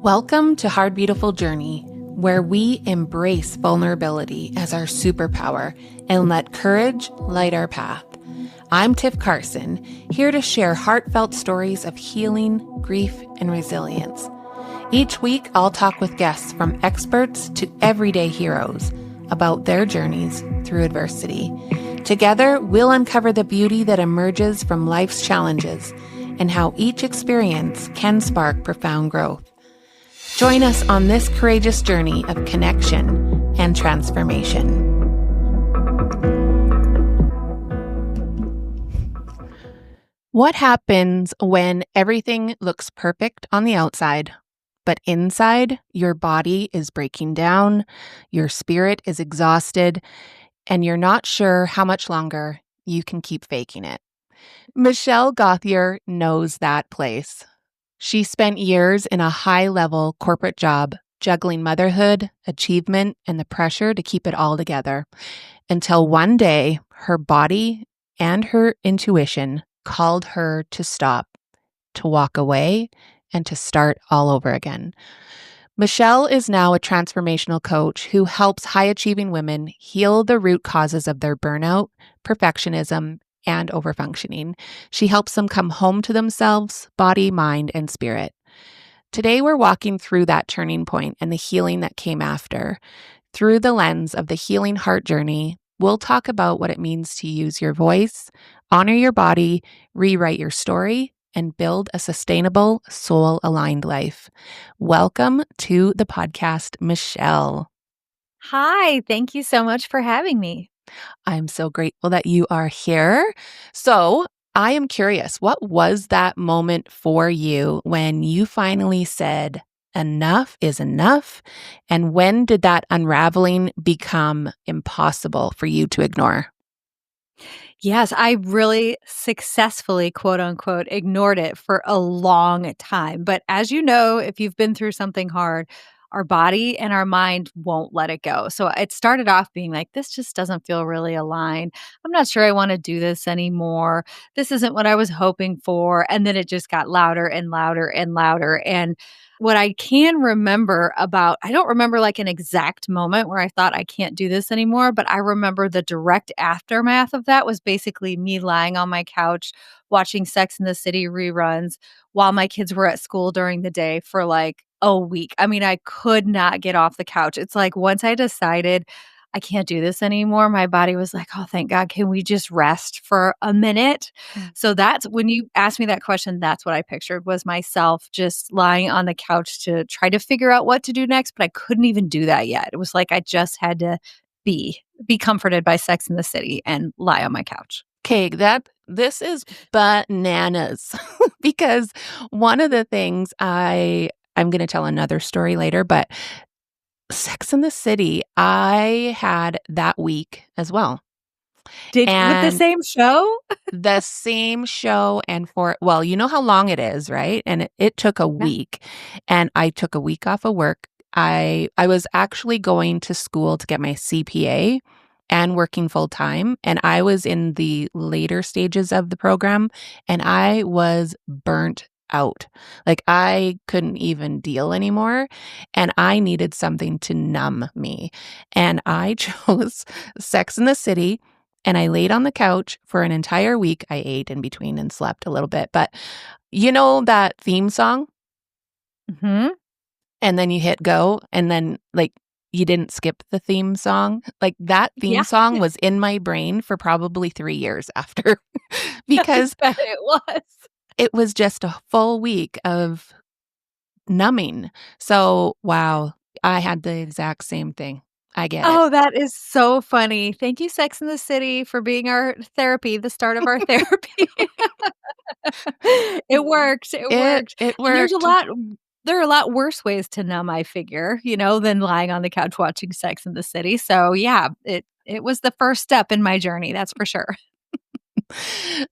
Welcome to Hard Beautiful Journey, where we embrace vulnerability as our superpower and let courage light our path. I'm Tiff Carson, here to share heartfelt stories of healing, grief, and resilience. Each week, I'll talk with guests from experts to everyday heroes about their journeys through adversity. Together, we'll uncover the beauty that emerges from life's challenges and how each experience can spark profound growth. Join us on this courageous journey of connection and transformation. What happens when everything looks perfect on the outside, but inside your body is breaking down, your spirit is exhausted, and you're not sure how much longer you can keep faking it? Michelle Gauthier knows that place. She spent years in a high-level corporate job, juggling motherhood, achievement, and the pressure to keep it all together, until one day her body and her intuition called her to stop, to walk away, and to start all over again. Michelle is now a transformational coach who helps high-achieving women heal the root causes of their burnout, perfectionism, and overfunctioning. She helps them come home to themselves, body, mind, and spirit. Today, we're walking through that turning point and the healing that came after. Through the lens of the healing heart journey, we'll talk about what it means to use your voice, honor your body, rewrite your story, and build a sustainable, soul-aligned life. Welcome to the podcast, Michelle. Hi, thank you so much for having me. I'm so grateful that you are here. So I am curious, what was that moment for you when you finally said, enough is enough? And when did that unraveling become impossible for you to ignore? Yes, I really successfully, quote unquote, ignored it for a long time. But as you know, if you've been through something hard, our body and our mind won't let it go. So it started off being like, this just doesn't feel really aligned. I'm not sure I want to do this anymore. This isn't what I was hoping for. And then it just got louder and louder and louder. And what I can remember about, I don't remember like an exact moment where I thought I can't do this anymore, but I remember the direct aftermath of that was basically me lying on my couch watching Sex and the City reruns while my kids were at school during the day for like a week. I mean, I could not get off the couch. It's like once I decided I can't do this anymore, my body was like, oh, thank God. Can we just rest for a minute? So that's when you asked me that question, that's what I pictured was myself just lying on the couch to try to figure out what to do next, but I couldn't even do that yet. It was like I just had to be comforted by Sex in the City and lie on my couch. Okay, this is bananas because one of the things I'm going to tell another story later, but Sex in the City, I had that week as well. With the And same show? the same show well, you know how long it is, right? And it took a Yeah. week, and I took a week off of work. I was actually going to school to get my CPA and working full time, and I was in the later stages of the program, and I was burnt out. Like I couldn't even deal anymore, and I needed something to numb me. And I chose Sex in the City. And I laid on the couch for an entire week. I ate in between and slept a little bit. But you know that theme song? Mhm. And then you hit go, and then like you didn't skip the theme song. Like that theme Yeah. song was in my brain for probably 3 years after I because bet it was. it was just a full week of numbing. So, wow, I had the exact same thing. I get it. Oh, that is so funny. Thank you, Sex and the City, for being our therapy, the start of our therapy. It worked, it worked. It And worked. there are a lot worse ways to numb, I figure, than lying on the couch watching Sex and the City. So, yeah, it was the first step in my journey, that's for sure.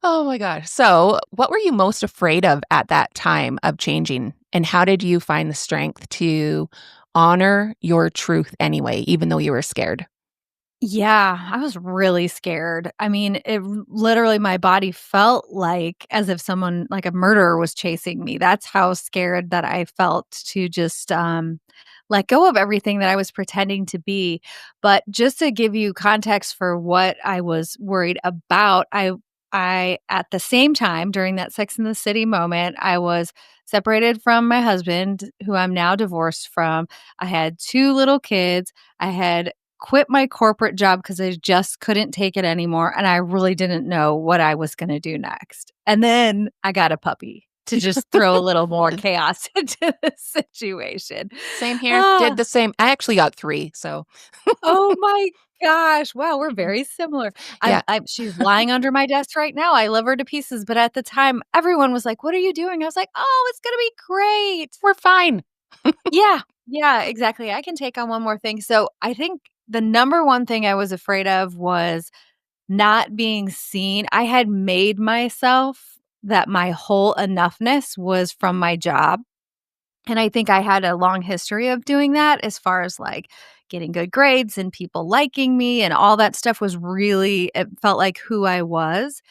Oh my gosh. So, what were you most afraid of at that time of changing? And how did you find the strength to honor your truth anyway, even though you were scared? Yeah, I was really scared. I mean, literally my body felt like as if someone like a murderer was chasing me. That's how scared that I felt to just let go of everything that I was pretending to be. But just to give you context for what I was worried about, I at the same time during that Sex in the City moment, I was separated from my husband who I'm now divorced from. I had 2 little kids. I had quit my corporate job because I just couldn't take it anymore, and I really didn't know what I was gonna do next. And then I got a puppy to just throw a little more chaos into the situation. Same here. Did Ah, the same. I actually got 3, so oh my gosh, wow, we're very similar. yeah, I'm she's lying under my desk right now, I love her to pieces, but at the time, everyone was like, "What are you doing?" I was like, "Oh, it's gonna be great." we're fine. Yeah, yeah, exactly, I can take on one more thing. So, I think the number one thing I was afraid of was not being seen. I had made myself that my whole enoughness was from my job, and I think I had a long history of doing that as far as, like, getting good grades and people liking me and all that stuff was really it felt like who I was.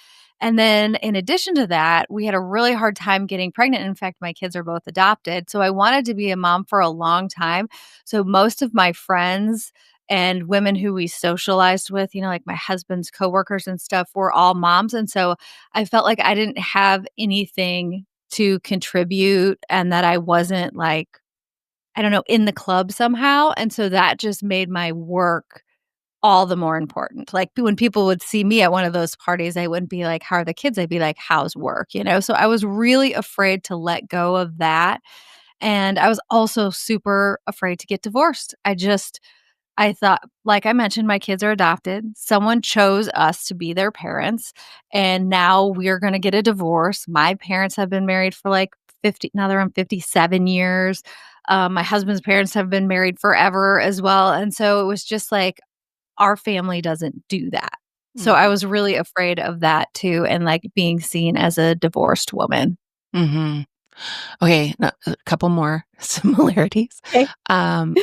And then in addition to that, we had a really hard time getting pregnant. In fact, my kids are both adopted. So I wanted to be a mom for a long time. So most of my friends and women who we socialized with, like my husband's coworkers and stuff, were all moms. And so I felt like I didn't have anything to contribute and that I wasn't like, I don't know, in the club somehow. And so that just made my work all the more important. Like when people would see me at one of those parties, I wouldn't be like, "How are the kids?" I'd be like, "How's work?" So I was really afraid to let go of that. And I was also super afraid to get divorced. I thought, like I mentioned, my kids are adopted. Someone chose us to be their parents, and now we're going to get a divorce. My parents have been married for like 50, now they're on 57 years. My husband's parents have been married forever as well. And so it was just like, our family doesn't do that. So I Mhm. was really afraid of that too, and like being seen as a divorced woman. Mhm. Okay, a couple more similarities. Okay.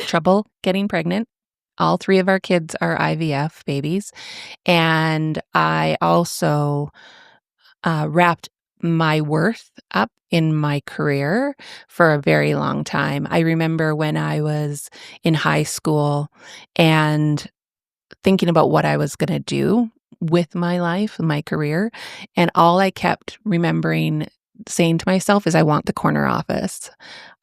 Trouble getting pregnant. All 3 of our kids are IVF babies, and I also, wrapped my worth up in my career for a very long time. I remember when I was in high school and thinking about what I was gonna do with my life, my career, and all I kept remembering saying to myself is, "I want the corner office.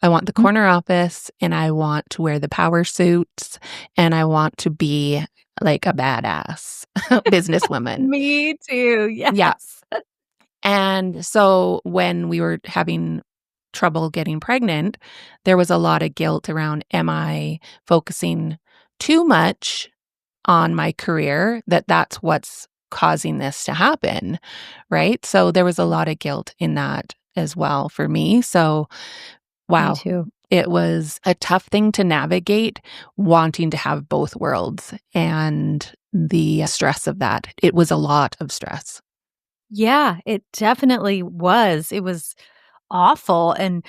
I want the Mhm. corner office, and I want to wear the power suits, and I want to be like a badass businesswoman." Me too, Yeah, yes. and so when we were having trouble getting pregnant, there was a lot of guilt around, am I focusing too much on my career that's what's causing this to happen, right? So there was a lot of guilt in that as well for me. So, Me wow, too. it was a tough thing to navigate wanting to have both worlds and the stress of that. It was a lot of stress. Yeah, it definitely was. It was awful, and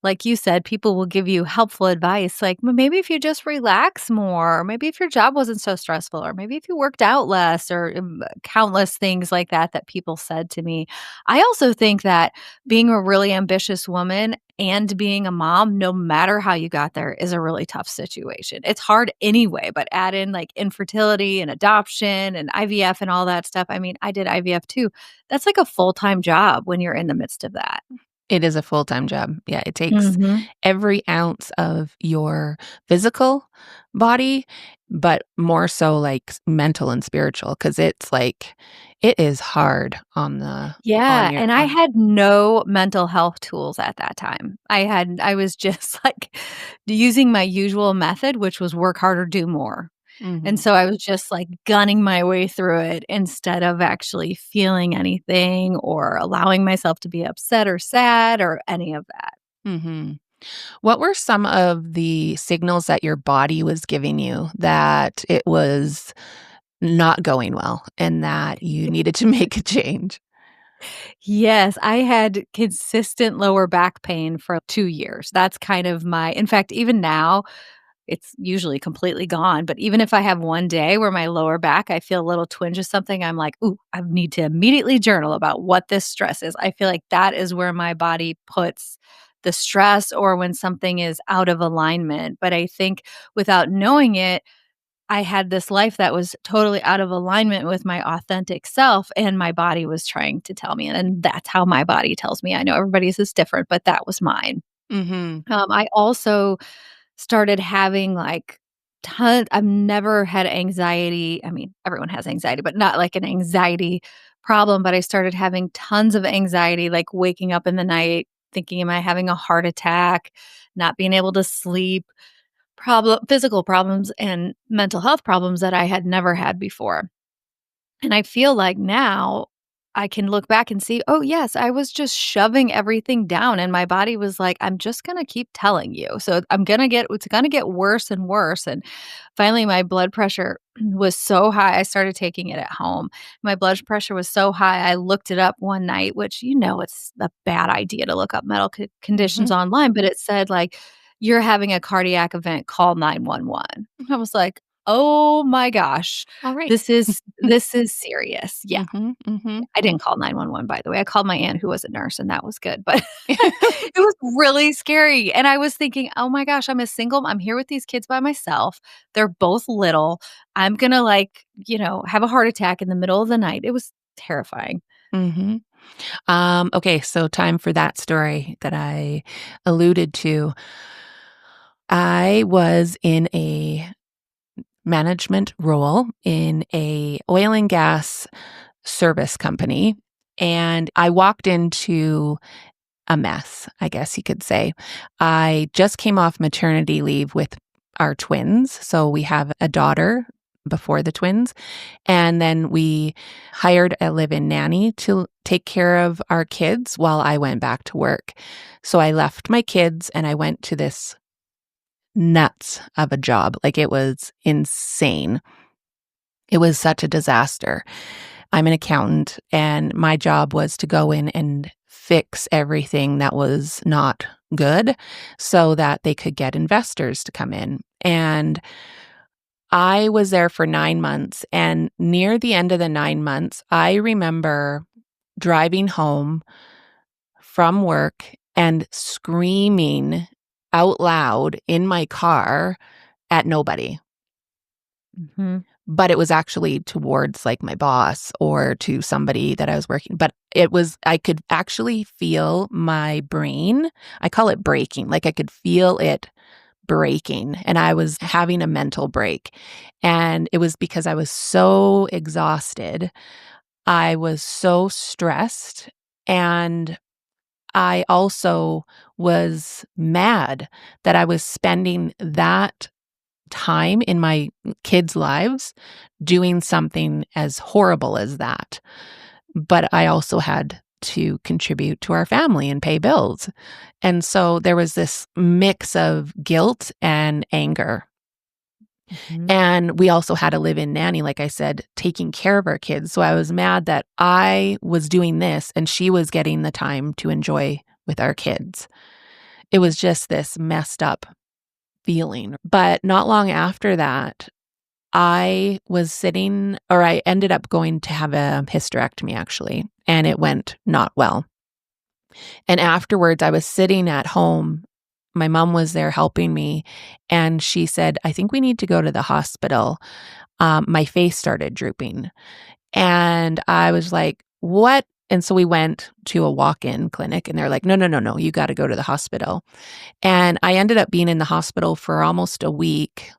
like you said, people will give you helpful advice like, "Well, maybe if you just relax more, or maybe if your job wasn't so stressful, or maybe if you worked out less," or countless things like that that people said to me. I also think that being a really ambitious woman and being a mom, no matter how you got there, is a really tough situation. It's hard anyway, but add in like infertility and adoption and IVF and all that stuff. I mean, I did IVF too. That's like a full-time job when you're in the midst of that. It is a full-time job. Yeah, it takes Mhm. every ounce of your physical body, but more so like mental and spiritual because it's like it is hard on Yeah, your and I on had no mental health tools at that time. I was just, like, using my usual method, which was work harder, do more. And Mhm. so I was just, like, gunning my way through it instead of actually feeling anything or allowing myself to be upset or sad or any of that. Mhm. What were some of the signals that your body was giving you that it was not going well and that you needed to make a change? Yes, I had consistent lower back pain for 2 years. That's kind of my in fact, even now it's usually completely gone. But even if I have one day where my lower back, I feel a little twinge of something, I'm like, ooh, I need to immediately journal about what this stress is. I feel like that is where my body puts the stress or when something is out of alignment. But I think without knowing it, I had this life that was totally out of alignment with my authentic self, and my body was trying to tell me, and that's how my body tells me. I know everybody's is different, but that was mine. Mhm. I also started having, like, I've never had anxiety. I mean, everyone has anxiety, but not like an anxiety problem, but I started having tons of anxiety, like waking up in the night thinking, "Am I having a heart attack?" Not being able to sleep, physical problems and mental health problems that I had never had before. And I feel like now I can look back and see, oh, yes, I was just shoving everything down. And my body was like, I'm just going to keep telling you. So it's going to get worse and worse. And finally, my blood pressure was so high. I started taking it at home. My blood pressure was so high. I looked it up one night, which, it's a bad idea to look up medical conditions Mhm. online, but it said, like, you're having a cardiac event, call 911. I was like, oh my gosh, Alright. this is serious. Yeah. Mhm, mhm. I didn't call 911, by the way. I called my aunt who was a nurse, and that was good, but it was really scary, and I was thinking, "Oh my gosh, I'm here with these kids by myself. They're both little. I'm gonna, like, have a heart attack in the middle of the night." It was terrifying. Mhm. Okay, so time for that story that I alluded to. I was in a management role in a oil and gas service company, and I walked into a mess, I guess you could say. I just came off maternity leave with our twins, so we have a daughter before the twins, and then we hired a live-in nanny to take care of our kids while I went back to work. So I left my kids and I went to this nuts of a job. Like, it was insane. It was such a disaster. I'm an accountant, and my job was to go in and fix everything that was not good so that they could get investors to come in. And I was there for 9 months, and near the end of the 9 months, I remember driving home from work and screaming out loud in my car at nobody. Mhm. But it was actually towards, like, my boss or to somebody that I was working, but it was I could actually feel my brain, I call it breaking, like, I could feel it breaking, and I was having a mental break, and it was because I was so exhausted, I was so stressed, and I also was mad that I was spending that time in my kids' lives doing something as horrible as that. But I also had to contribute to our family and pay bills. And so there was this mix of guilt and anger. Mhm. And we also had a live-in nanny, like I said, taking care of our kids. So I was mad that I was doing this and she was getting the time to enjoy with our kids. It was just this messed up feeling. But not long after that, I ended up going to have a hysterectomy actually, and it went not well. And afterwards, I was sitting at home. My mom was there helping me, and she said, I think we need to go to the hospital. My face started drooping. And I was like, what? And so we went to a walk in clinic, and they're like, no, no, no, no, you got to go to the hospital. And I ended up being in the hospital for almost a week.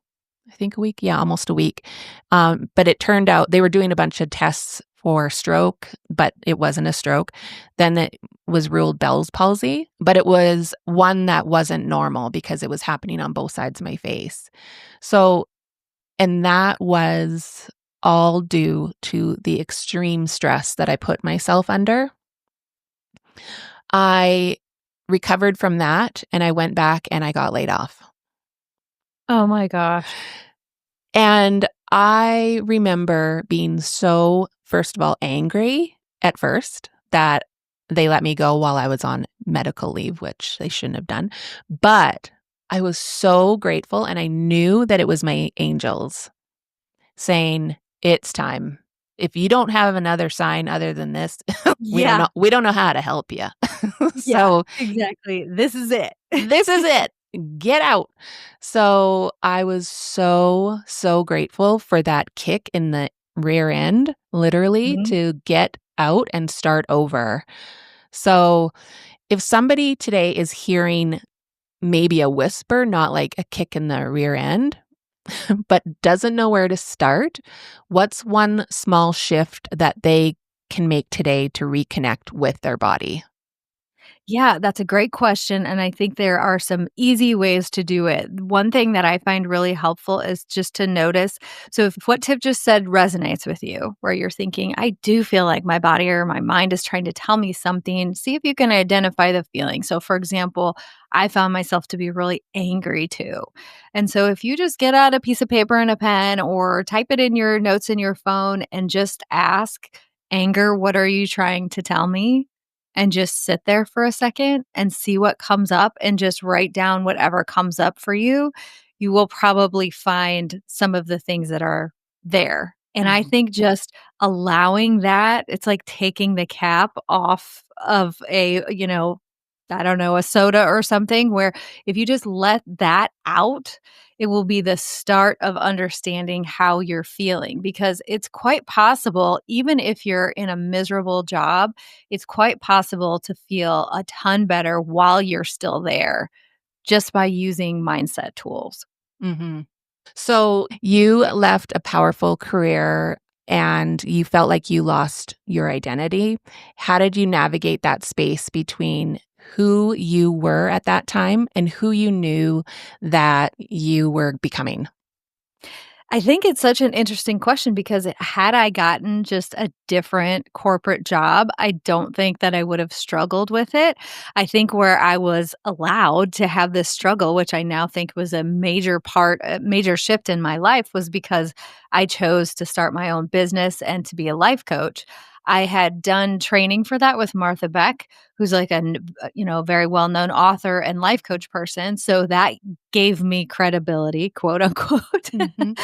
I think a week? Yeah, almost a week. But it turned out they were doing a bunch of tests for stroke, but it wasn't a stroke. Then it was ruled Bell's palsy, but it was one that wasn't normal because it was happening on both sides of my face. So, and that was all due to the extreme stress that I put myself under. I recovered from that and I went back and I got laid off. Oh my gosh. And I remember being so, first of all, angry at first that they let me go while I was on medical leave, which they shouldn't have done. But I was so grateful, and I knew that it was my angels saying, "It's time. If you don't have another sign other than this, Yeah. we don't know how to help you." Yeah, So, exactly. This is it. this is it. Get out. So, I was so, so grateful for that kick in the rear end, literally, Mhm. to get out and start over. So, if somebody today is hearing maybe a whisper, not like a kick in the rear end, but doesn't know where to start, what's one small shift that they can make today to reconnect with their body? Yeah, that's a great question. And I think there are some easy ways to do it. One thing that I find really helpful is just to notice. So, if what Tiff just said resonates with you, where you're thinking, I do feel like my body or my mind is trying to tell me something, see if you can identify the feeling. So, for example, I found myself to be really angry too. And so, if you just get out a piece of paper and a pen or type it in your notes in your phone and just ask, anger, what are you trying to tell me? And just sit there for a second and see what comes up and just write down whatever comes up for you, you will probably find some of the things that are there. And I Mhm. think just allowing that, it's like taking the cap off of I don't know, a soda or something where if you just let that out, it will be the start of understanding how you're feeling because it's quite possible, even if you're in a miserable job, it's quite possible to feel a ton better while you're still there just by using mindset tools. Mhm. So, you left a powerful career and you felt like you lost your identity. How did you navigate that space between who you were at that time and who you knew that you were becoming? I think it's such an interesting question because had I gotten just a different corporate job, I don't think that I would have struggled with it. I think where I was allowed to have this struggle, which I now think was a major part, a major shift in my life, was because I chose to start my own business and to be a life coach. I had done training for that with Martha Beck, who's like very well-known author and life coach person. So that gave me credibility, quote unquote. Mhm.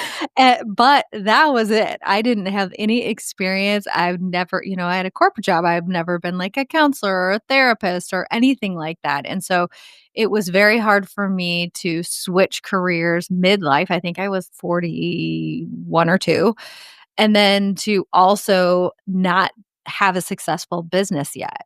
But that was it. I didn't have any experience. I've never, I had a corporate job. I've never been like a counselor or a therapist or anything like that. And so it was very hard for me to switch careers midlife. I think I was 41 or 2. And then to also not have a successful business yet.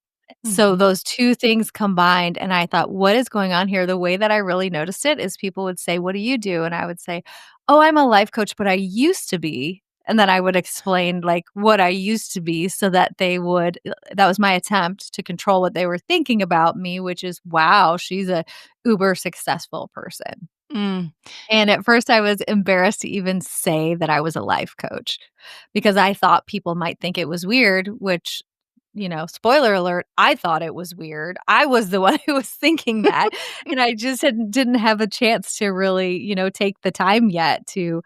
So Mhm. those 2 things combined, and I thought, "What is going on here?" The way that I really noticed it is people would say, "What do you do?" And I would say, "Oh, I'm a life coach, but I used to be." And then I would explain, like, what I used to be so that they would that was my attempt to control what they were thinking about me, which is, "Wow, she's a uber successful person." Mm. And at first, I was embarrassed to even say that I was a life coach because I thought people might think it was weird, which, spoiler alert, I thought it was weird. I was the one who was thinking that, and I just didn't have a chance to really, take the time yet to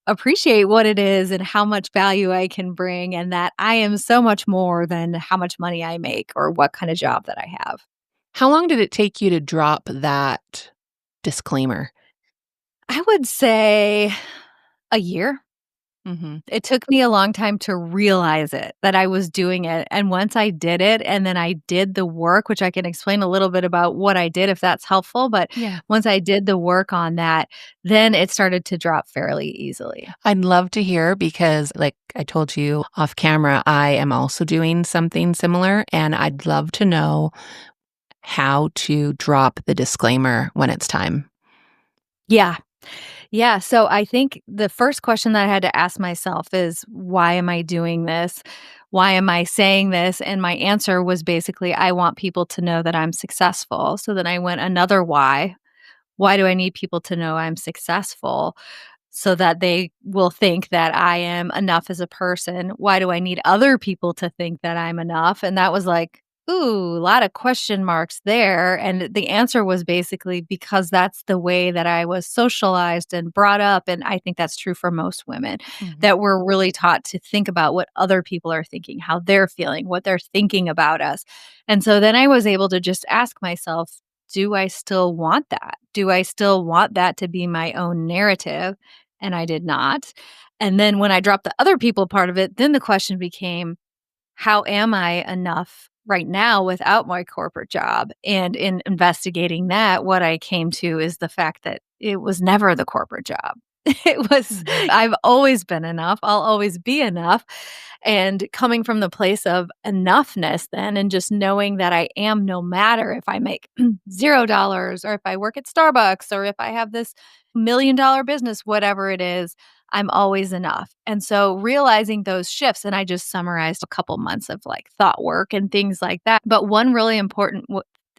appreciate what it is and how much value I can bring, and that I am so much more than how much money I make or what kind of job that I have. How long did it take you to drop that disclaimer? I would say a year. Mhm. It took me a long time to realize it, that I was doing it, and once I did it, and then I did the work, which I can explain a little bit about what I did if that's helpful, but Yeah. once I did the work on that, then it started to drop fairly easily. I'd love to hear because, like I told you off camera, I am also doing something similar, and I'd love to know how to drop the disclaimer when it's time. Yeah. Yeah, so I think the first question that I had to ask myself is, "Why am I doing this? Why am I saying this?" And my answer was basically, "I want people to know that I'm successful." So then I went another why. Why do I need people to know I'm successful? So that they will think that I am enough as a person. Why do I need other people to think that I'm enough? And that was like, ooh, a lot of question marks there. And the answer was basically because that's the way that I was socialized and brought up. And I think that's true for most women, Mhm. that we're really taught to think about what other people are thinking, how they're feeling, what they're thinking about us. And so then I was able to just ask myself, do I still want that? Do I still want that to be my own narrative? And I did not. And then when I dropped the other people part of it, then the question became, how am I enough right now without my corporate job? And in investigating that, what I came to is the fact that it was never the corporate job. Mhm. I've always been enough. I'll always be enough. And coming from the place of enoughness, then, and just knowing that I am no matter if I make $0 or if I work at Starbucks or if I have this $1 million business, whatever it is, I'm always enough. And so realizing those shifts, and I just summarized a couple months of like thought work and things like that. But one really important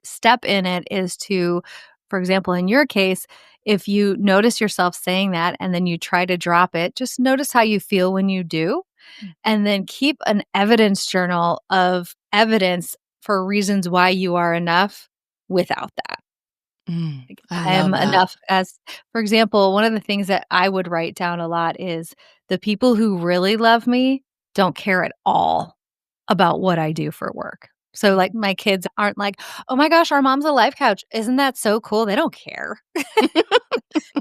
step in it is to, for example, in your case, if you notice yourself saying that and then you try to drop it, just notice how you feel when you do. And then keep an evidence journal of evidence for reasons why you are enough without that. Like, I I am love that. enough as for example, one of the things that I would write down a lot is the people who really love me don't care at all about what I do for work. So, like, my kids aren't like, "Oh my gosh, our mom's a life coach. Isn't that so cool?" They don't care.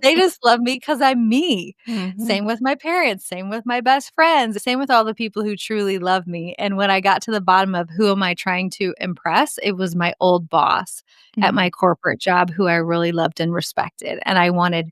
They just love me because 'cause I'm me. Mhm. Same with my parents, same with my best friends, same with all the people who truly love me, and when I got to the bottom of who am I trying to impress, it was my old boss at my Mhm. corporate job who I really loved and respected, and I wanted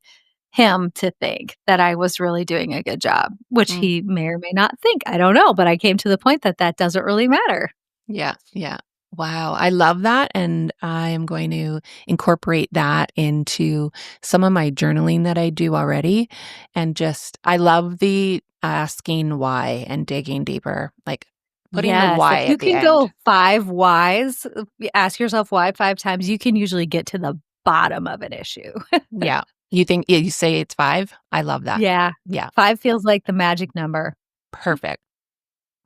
him to think that I was really doing a good job, which Mm. he may or may not think, I don't know, but I came to the point that that doesn't really matter. Yeah, yeah. Wow, I love that, and I am going to incorporate that into some of my journaling that I do already, and just I love the asking why and digging deeper, like, putting the Yes, if why you at the can end. go 5 whys, ask yourself why 5 times, you can usually get to the bottom of an issue. Yeah. You think yeah, you say it's 5? I love that. Yeah, Yeah, 5 feels like the magic number. perfect.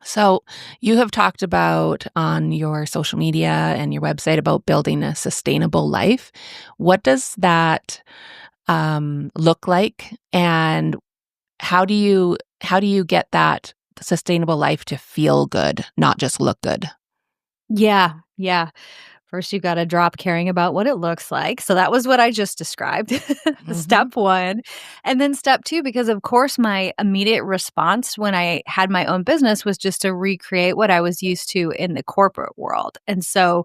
So, you have talked about on your social media and your website about building a sustainable life. What does that, look like, and how do you get that sustainable life to feel good, not just look good? Yeah, yeah. First, you gotta drop caring about what it looks like. So that was what I just described, Mhm, step 1. And then step 2, because of course my immediate response when I had my own business was just to recreate what I was used to in the corporate world. And so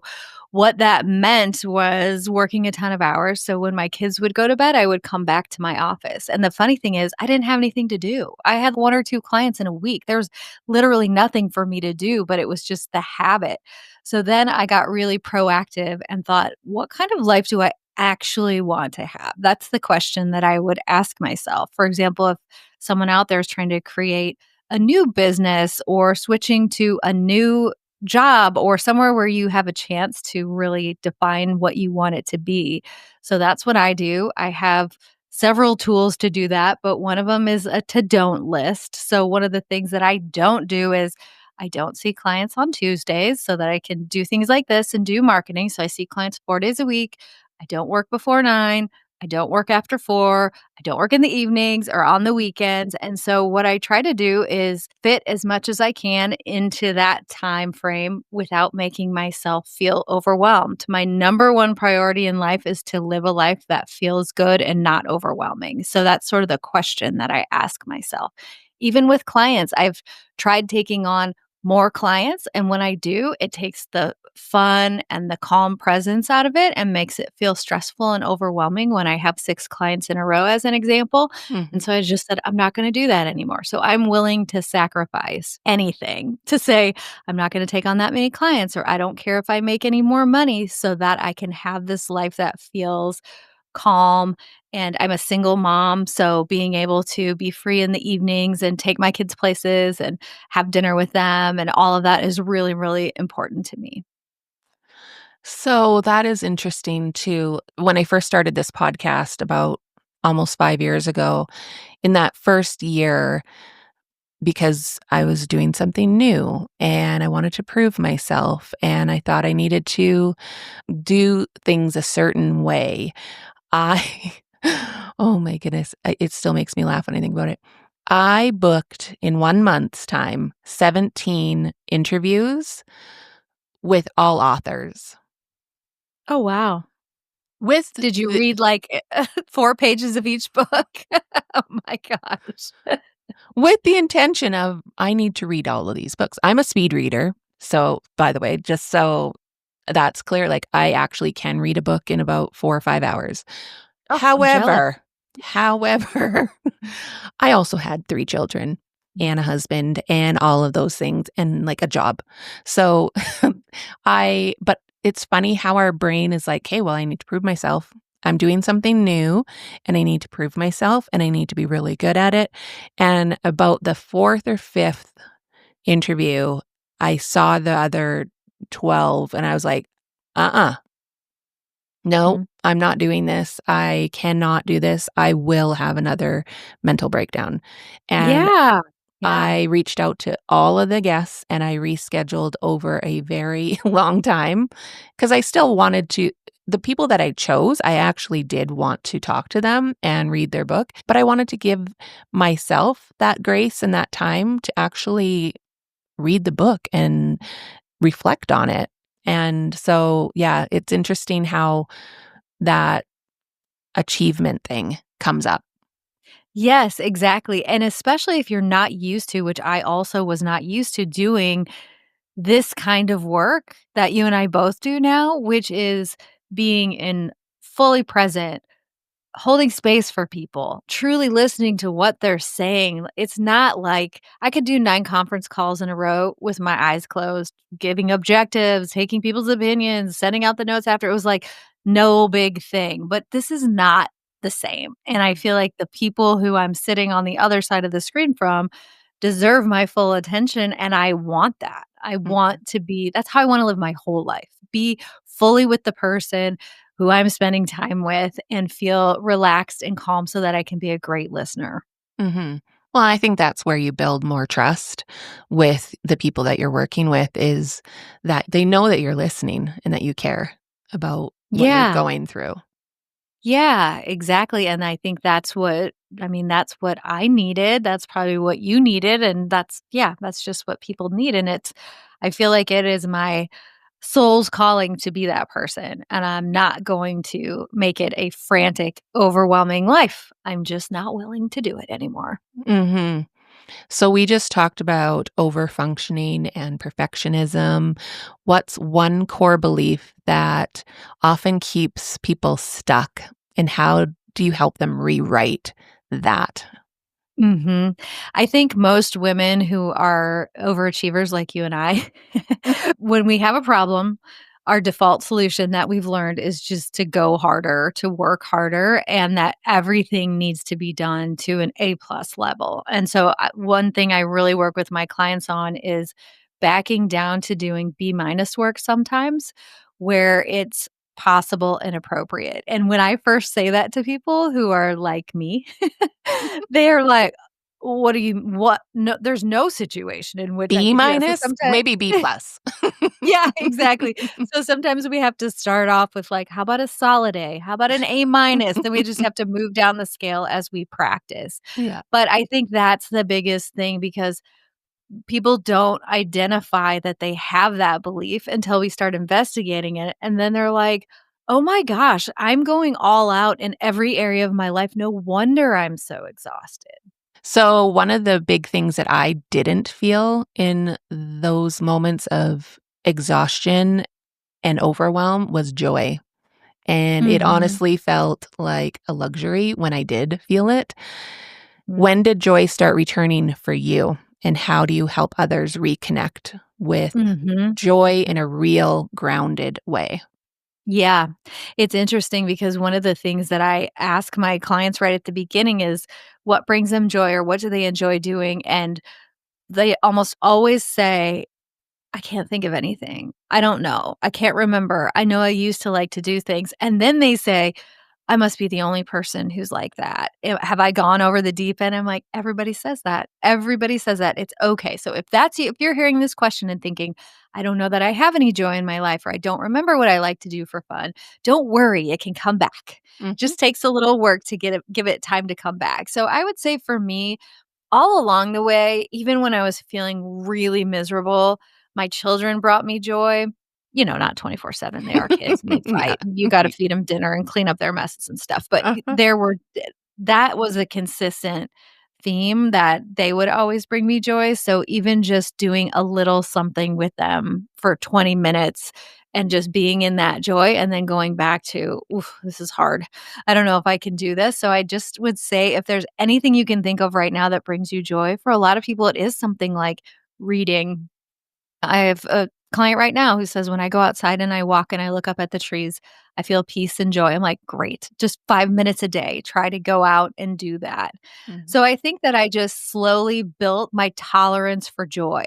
what that meant was working a ton of hours. So when my kids would go to bed, I would come back to my office. And the funny thing is, I didn't have anything to do. I had 1 or 2 clients in a week. There was literally nothing for me to do, but it was just the habit. So then I got really proactive and thought, what kind of life do I actually want to have? That's the question that I would ask myself. For example, if someone out there is trying to create a new business or switching to a new job or somewhere where you have a chance to really define what you want it to be. So that's what I do. I have several tools to do that, but one of them is a to don't list. So one of the things that I don't do is I don't see clients on Tuesdays so that I can do things like this and do marketing. So I see clients 4 days a week. I don't work before 9. I don't work after 4. I don't work in the evenings or on the weekends. And so what I try to do is fit as much as I can into that time frame without making myself feel overwhelmed. My number one priority in life is to live a life that feels good and not overwhelming. So that's sort of the question that I ask myself. Even with clients, I've tried taking on more clients. And when I do, it takes the fun and the calm presence out of it and makes it feel stressful and overwhelming when I have 6 clients in a row, as an example. And mhm. so I just said, I'm not going to do that anymore. So I'm willing to sacrifice anything to say, I'm not going to take on that many clients, or I don't care if I make any more money so that I can have this life that feels calm. And I'm a single mom, so being able to be free in the evenings and take my kids places and have dinner with them and all of that is really, really important to me. So, that is interesting too. When I first started this podcast about almost 5 years ago, in that first year, because I was doing something new and I wanted to prove myself and I thought I needed to do things a certain way. I oh my goodness, it still makes me laugh when I think about it. I booked in 1 month's time 17 interviews with all authors. Oh, wow. With Did you the read, like, 4 pages of each book? Oh my gosh. with the intention of, I need to read all of these books. I'm a speed reader. So, by the way, just so that's clear, like, I actually can read a book in about 4 or 5 hours. Oh, I'm jealous. However, I also had 3 children and a husband and all of those things and, like, a job. So, but it's funny how our brain is like, "Hey, well, I need to prove myself. I'm doing something new, and I need to prove myself, and I need to be really good at it." And about the 4th or 5th interview, I saw the other 12, and I was like, "Uh-uh. No, Mhm. I'm not doing this. I cannot do this. I will have another mental breakdown." And Yeah. Yeah. I reached out to all of the guests and I rescheduled over a very long time because I still wanted to. The people that I chose, I actually did want to talk to them and read their book, but I wanted to give myself that grace and that time to actually read the book and reflect on it. And so, yeah, it's interesting how that achievement thing comes up. Yes, exactly, and especially if you're not used to, which I also was not used to doing this kind of work that you and I both do now, which is being in fully present, holding space for people, truly listening to what they're saying. It's not like I could do 9 conference calls in a row with my eyes closed, giving objectives, taking people's opinions, sending out the notes after. It was like no big thing, but this is not the same, and I feel like the people who I'm sitting on the other side of the screen from deserve my full attention, and I want that. I Mhm. want to be that's how I wanna live my whole life. Be fully with the person who I'm spending time with and feel relaxed and calm so that I can be a great listener. Mhm. Well, I think that's where you build more trust with the people that you're working with is that they know that you're listening and that you care about what you're Yeah. going through. Yeah, exactly, and I think that's what that's what I needed, that's probably what you needed, and that's yeah, that's just what people need, and it's I feel like it is my soul's calling to be that person, and I'm not going to make it a frantic, overwhelming life. I'm just not willing to do it anymore. Mhm. So we just talked about overfunctioning and perfectionism. What's one core belief that often keeps people stuck, and how do you help them rewrite that? Mhm. I think most women who are overachievers like you and I, when we have a problem, our default solution that we've learned is just to go harder, to work harder, and that everything needs to be done to an A plus level. And so, one thing I really work with my clients on is backing down to doing B minus work sometimes, where it's possible and appropriate. And when I first say that to people who are like me, they're like, "What do you what? No, there's no situation in which I B could do that." So minus, sometimes maybe B plus. yeah, exactly. So sometimes we have to start off with like, "How about a solid A? How about an A minus?" Then we just have to move down the scale as we practice. Yeah. But I think that's the biggest thing because people don't identify that they have that belief until we start investigating it, and then they're like, "Oh my gosh, I'm going all out in every area of my life. No wonder I'm so exhausted." So, one of the big things that I didn't feel in those moments of exhaustion and overwhelm was joy. And it Mhm. honestly felt like a luxury when I did feel it. Mm. When did joy start returning for you? And how do you help others reconnect with Mhm. joy in a real, grounded way? Yeah. It's interesting because one of the things that I ask my clients right at the beginning is what brings them joy or what do they enjoy doing? And they almost always say, I can't think of anything. I don't know. I can't remember. I know I used to like to do things. And then they say, I must be the only person who's like that. Have I gone over the deep end? I'm like, everybody says that. Everybody says that. It's okay. So if that's you, if you're hearing this question and thinking, I don't know that I have any joy in my life or I don't remember what I like to do for fun, don't worry. It can come back. Mhm. Just takes a little work to give it time to come back. So I would say for me, all along the way, even when I was feeling really miserable, my children brought me joy. not 24/7. They are kids and they Yeah. fight. You gotta feed them dinner and clean up their messes and stuff. But Uh-huh. that was a consistent theme that they would always bring me joy. So even just doing a little something with them for 20 minutes and just being in that joy and then going back to, "Oof, this is hard. I don't know if I can do this." So I just would say if there's anything you can think of right now that brings you joy, for a lot of people, it is something like reading. I have a client right now who says, "When I go outside and I walk and I look up at the trees, I feel peace and joy." I'm like, "Great. Just 5 minutes a day. Try to go out and do that." Mhm. So I think that I just slowly built my tolerance for joy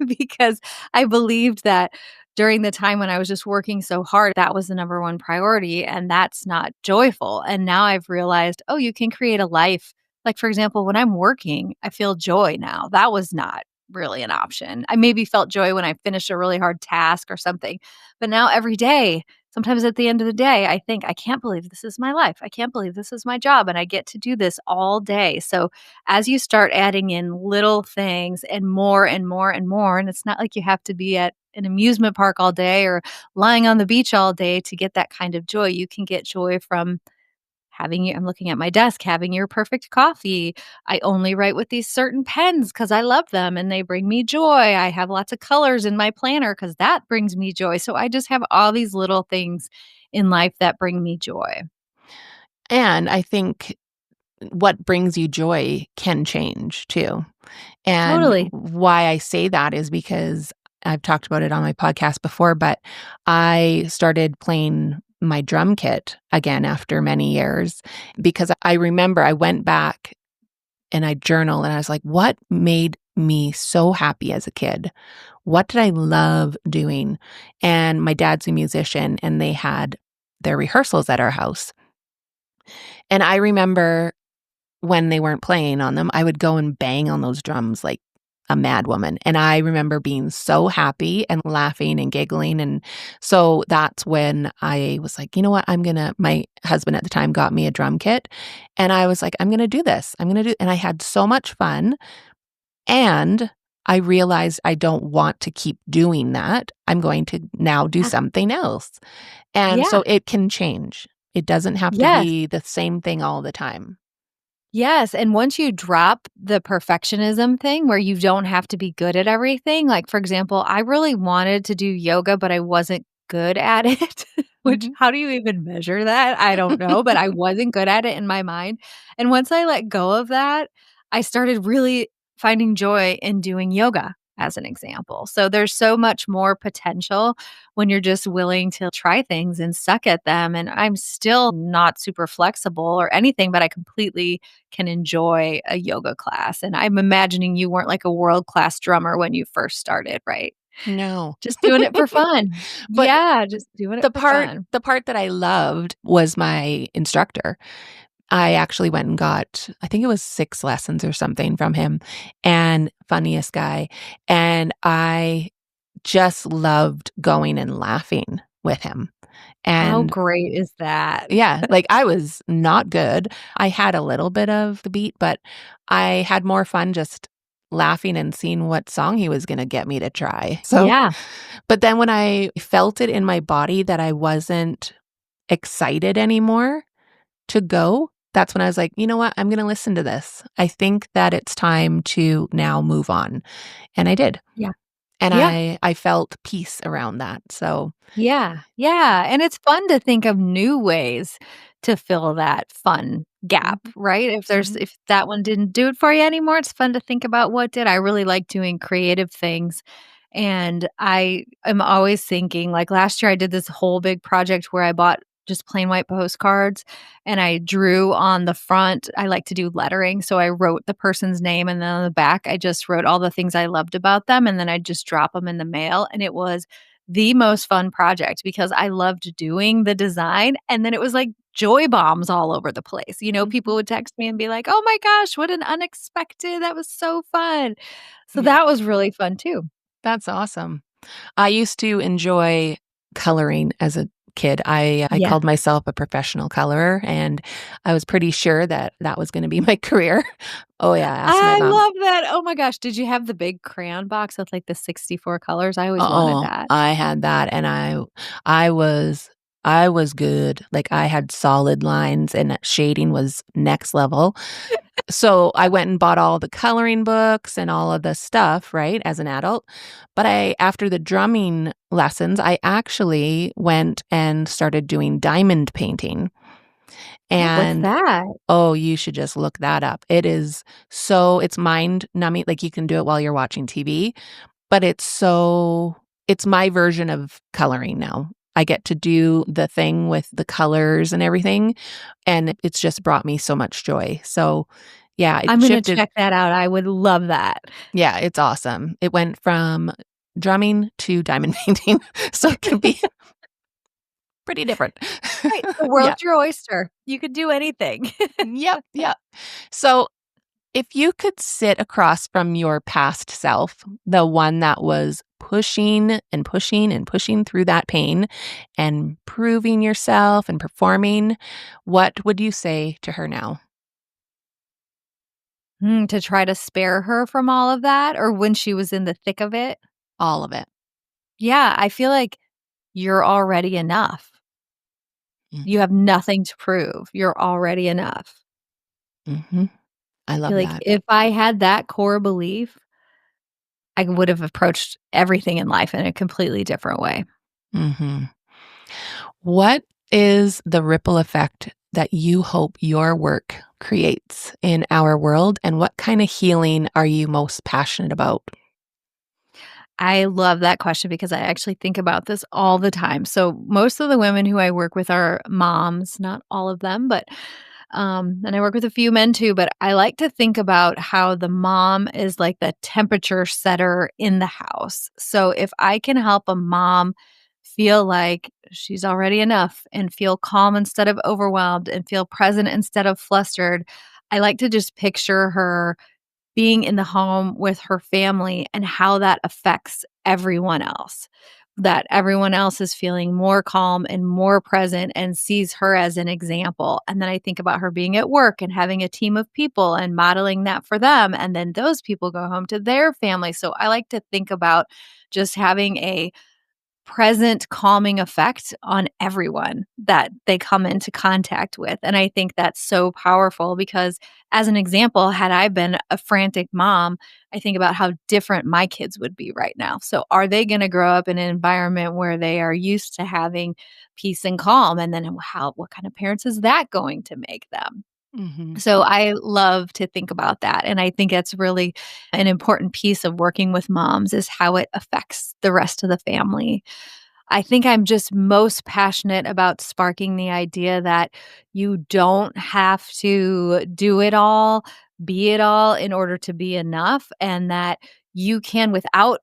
because I believed that during the time when I was just working so hard, that was the number one priority, and that's not joyful. And now I've realized, oh, you can create a life. Like, for example, when I'm working, I feel joy now. That was not really an option. I maybe felt joy when I finished a really hard task or something, but now every day, sometimes at the end of the day, I think, "I can't believe this is my life. I can't believe this is my job, and I get to do this all day." So, as you start adding in little things and more and more and more, and it's not like you have to be at an amusement park all day or lying on the beach all day to get that kind of joy. You can get joy from I'm looking at my desk, having your perfect coffee. I only write with these certain pens because I love them and they bring me joy. I have lots of colors in my planner because that brings me joy. So I just have all these little things in life that bring me joy. And I think what brings you joy can change too. And Totally. why I say that is because I've talked about it on my podcast before, but I started playing my drum kit again after many years because I remember I went back and I journaled and I was like, what made me so happy as a kid? What did I love doing? And my dad's a musician and they had their rehearsals at our house. And I remember when they weren't playing on them, I would go and bang on those drums like a mad woman, and I remember being so happy and laughing and giggling, and so that's when I was like, "You know what? My husband at the time got me a drum kit, and I was like, "I'm gonna do this. I'm gonna do," and I had so much fun, and I realized I don't want to keep doing that. I'm going to now do Yeah. something else, and Yeah. so it can change. It doesn't have to Yes. be the same thing all the time. Yes, and once you drop the perfectionism thing where you don't have to be good at everything, like, for example, I really wanted to do yoga, but I wasn't good at it, which Mhm. how do you even measure that? I don't know, but I wasn't good at it in my mind, and once I let go of that, I started really finding joy in doing yoga, as an example. So there's so much more potential when you're just willing to try things and suck at them, and I'm still not super flexible or anything, but I completely can enjoy a yoga class, and I'm imagining you weren't like a world-class drummer when you first started, right? No. Just doing it for fun. But Yeah, just doing it the for part fun. the part that I loved was my instructor. I actually went and got, I think it was 6 lessons or something from him, and funniest guy, and I just loved going and laughing with him, How and great is that? yeah, like, I was not good. I had a little bit of the beat, but I had more fun just laughing and seeing what song he was gonna get me to try. So Yeah, but then when I felt it in my body that I wasn't excited anymore to go, that's when I was like, "You know what? I'm gonna listen to this. I think that it's time to now move on." And I did. yeah, And yeah. I felt peace around that. So, Yeah, yeah, and it's fun to think of new ways to fill that fun gap, mhm, right? mhm. If that one didn't do it for you anymore, it's fun to think about what did. I really like doing creative things, and I am always thinking like, last year I did this whole big project where I bought just plain white postcards, and I drew on the front. I like to do lettering, so I wrote the person's name, and then on the back, I just wrote all the things I loved about them, and then I just drop them in the mail, and it was the most fun project because I loved doing the design, and then it was like joy bombs all over the place. People Mhm. would text me and be like, "Oh my gosh, what an unexpected, that was so fun." So Yeah, that was really fun too. that's awesome. I used to enjoy coloring as a kid. I Yeah. called myself a professional colorer, and I was pretty sure that that was gonna be my career. Oh, yeah, I asked my I mom. love that. Oh my gosh. Did you have the big crayon box with, like, the 64 colors? I always wanted Oh, that. I had that, and I was I was good. Like, I had solid lines, and that shading was next level. So, I went and bought all the coloring books and all of the stuff, right, as an adult. But I after the drumming lessons, I actually went and started doing diamond painting, Oh, what's and, that? oh, you should just look that up. It's mind numbing, like, you can do it while you're watching TV, but it's my version of coloring now. I get to do the thing with the colors and everything, and it's just brought me so much joy. So, yeah, it I'm gonna shifted. check that out. I would love that. Yeah, it's awesome. It went from drumming to diamond painting, so it can be pretty different. Right, the Yeah. world's your oyster. You could do anything. Yep, yep. So, if you could sit across from your past self, the one that was pushing and pushing and pushing through that pain and proving yourself and performing, what would you say to her now? To try to spare her from all of that or when she was in the thick of it? All of it. Yeah, I feel like you're already enough. Mm, You have nothing to prove. You're already enough. mhm. I I love feel like that. if I had that core belief, I would have approached everything in life in a completely different way. Mhm. What is the ripple effect that you hope your work creates in our world, and what kind of healing are you most passionate about? I love that question because I actually think about this all the time. So most of the women who I work with are moms, not all of them, but and I work with a few men too, but I like to think about how the mom is like the temperature setter in the house. So if I can help a mom feel like she's already enough and feel calm instead of overwhelmed and feel present instead of flustered, I like to just picture her being in the home with her family and how that affects everyone else. That everyone else is feeling more calm and more present and sees her as an example. And then I think about her being at work and having a team of people and modeling that for them. And then those people go home to their family. So I like to think about just having a present calming effect on everyone that they come into contact with. And I think that's so powerful because, as an example, had I been a frantic mom, I think about how different my kids would be right now. So, are they going to grow up in an environment where they are used to having peace and calm? And then, what kind of parents is that going to make them? Mhm. So I love to think about that, and I think it's really an important piece of working with moms is how it affects the rest of the family. I think I'm just most passionate about sparking the idea that you don't have to do it all, be it all in order to be enough, and that you can, without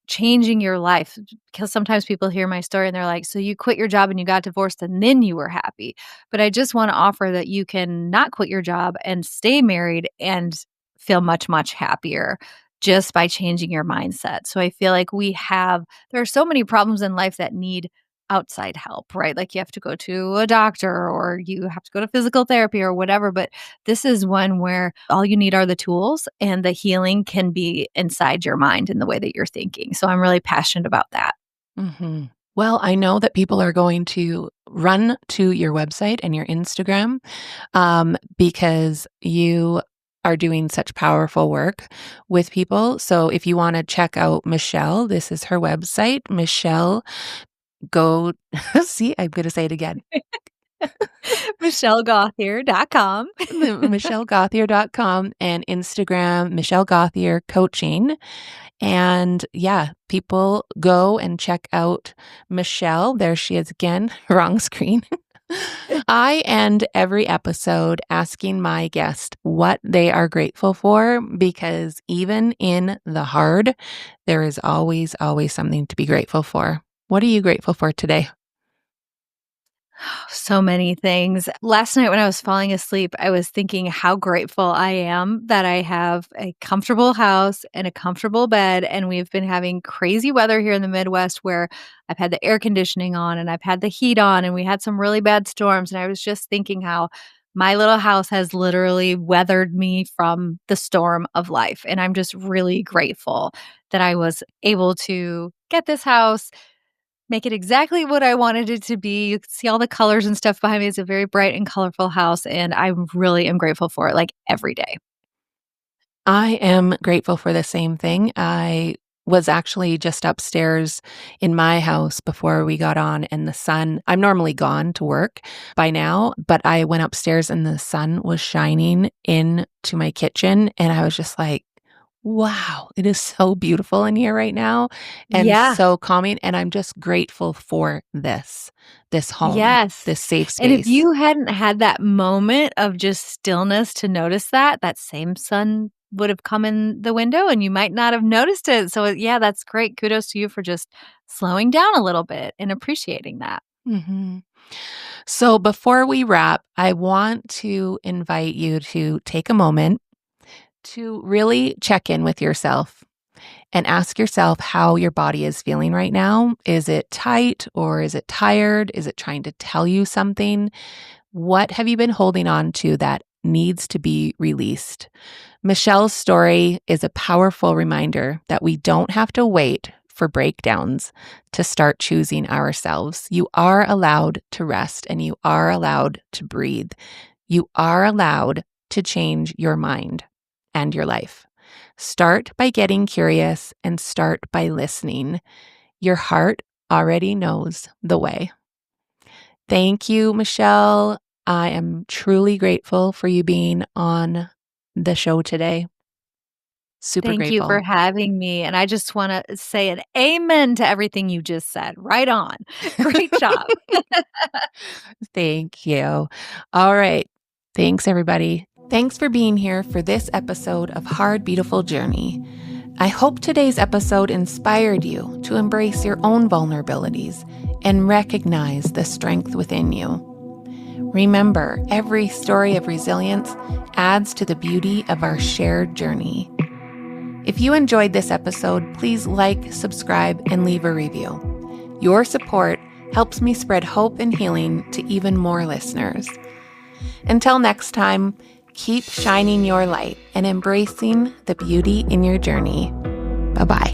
changing your life, because sometimes people hear my story and they're like, "So you quit your job and you got divorced and then you were happy." But I just wanna offer that you can not quit your job and stay married and feel much, much happier just by changing your mindset. So I feel like there are so many problems in life that need outside help, right? Like you have to go to a doctor or you have to go to physical therapy or whatever. But this is one where all you need are the tools and the healing can be inside your mind in the way that you're thinking. So I'm really passionate about that. Mhm. Well, I know that people are going to run to your website and your Instagram, because you are doing such powerful work with people. So if you wanna check out Michelle, this is her website, Michelle go see, I'm gonna say it again. MichelleGauthier.com. The michellegauthier.com and Instagram, Michelle Gauthier Coaching. And yeah, people go and check out Michelle. There she is again, wrong screen. I end every episode asking my guest what they are grateful for because even in the hard, there is always, always something to be grateful for. What are you grateful for today? So many things. Last night when I was falling asleep, I was thinking how grateful I am that I have a comfortable house and a comfortable bed. And we've been having crazy weather here in the Midwest where I've had the air conditioning on and I've had the heat on, and we had some really bad storms. And I was just thinking how my little house has literally weathered me from the storm of life. And I'm just really grateful that I was able to get this house, make it exactly what I wanted it to be. You can see all the colors and stuff behind me. It's a very bright and colorful house, and I really am grateful for it, like, every day. I am grateful for the same thing. I was actually just upstairs in my house before we got on, and the sun, I'm normally gone to work by now, but I went upstairs and the sun was shining into my kitchen, and I was just like, wow, it is so beautiful in here right now and Yeah. so calming. And I'm just grateful for this home, Yes. this safe And if space. you hadn't had that moment of just stillness to notice that, that same sun would have come in the window and you might not have noticed it. So, yeah, that's great. Kudos to you for just slowing down a little bit and appreciating that. Mhm. So before we wrap, I want to invite you to take a moment to really check in with yourself and ask yourself how your body is feeling right now. Is it tight or is it tired? Is it trying to tell you something? What have you been holding on to that needs to be released? Michelle's story is a powerful reminder that we don't have to wait for breakdowns to start choosing ourselves. You are allowed to rest and you are allowed to breathe. You are allowed to change your mind and your life. Start by getting curious and start by listening. Your heart already knows the way. Thank you, Michelle. I am truly grateful for you being on the show today. Super Thank you for grateful. having me. And I just want to say an amen to everything you just said. Right on. Great job. Thank you. All right. Thanks, everybody. Thanks for being here for this episode of Hard, Beautiful Journey. I hope today's episode inspired you to embrace your own vulnerabilities and recognize the strength within you. Remember, every story of resilience adds to the beauty of our shared journey. If you enjoyed this episode, please like, subscribe, and leave a review. Your support helps me spread hope and healing to even more listeners. Until next time, keep shining your light and embracing the beauty in your journey. Bye-bye.